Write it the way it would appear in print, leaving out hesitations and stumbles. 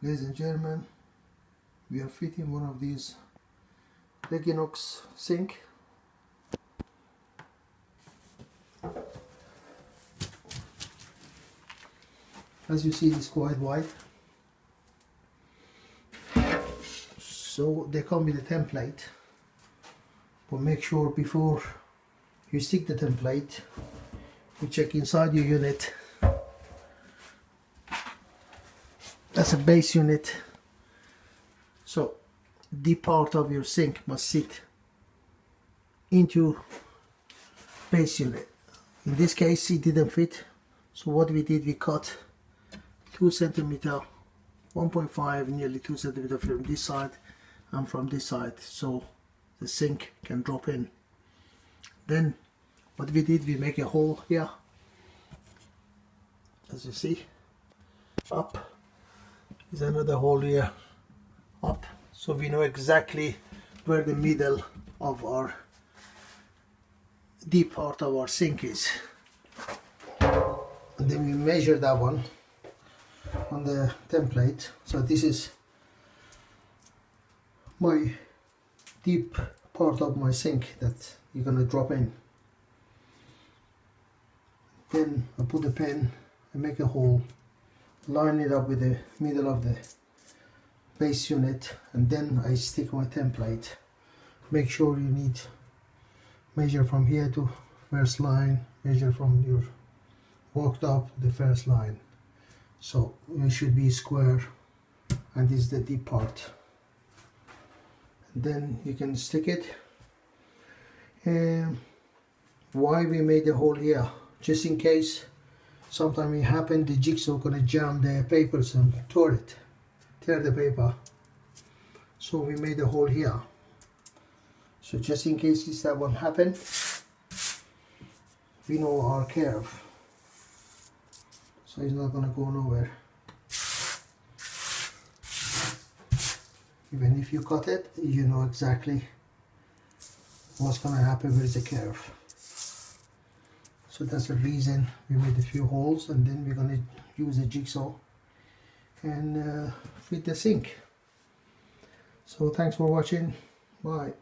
Ladies and gentlemen, we are fitting one of these Reginox sink. As you see, it's quite wide, so they come with a template, but make sure before you stick the template you check inside your unit. That's a base unit, so the part of your sink must sit into base unit. In this case it didn't fit, so what we did, we cut 2 centimeter, 1.5, nearly 2 centimeter from this side and from this side, so the sink can drop in. Then what we did, we make a hole here, as you see. Up is another hole here, up, so we know exactly where the middle of our deep part of our sink is, and then we measure that one on the template. So this is my deep part of my sink that you're gonna drop in. Then I put the pen and make a hole, line it up with the middle of the base unit, and then I stick my template. Make sure you need measure from here to first line, measure from your walked up the first line, so it should be square, and this is the deep part. And then you can stick it. And why we made the hole here, just in case sometime it happen, the jigsaw gonna jam the papers and tear the paper, so we made a hole here. So just in case this that one happen, we know our curve, so it's not gonna go nowhere. Even if you cut it, you know exactly what's gonna happen with the curve. So that's the reason we made a few holes, and then we're gonna use a jigsaw and fit the sink. So thanks for watching. Bye.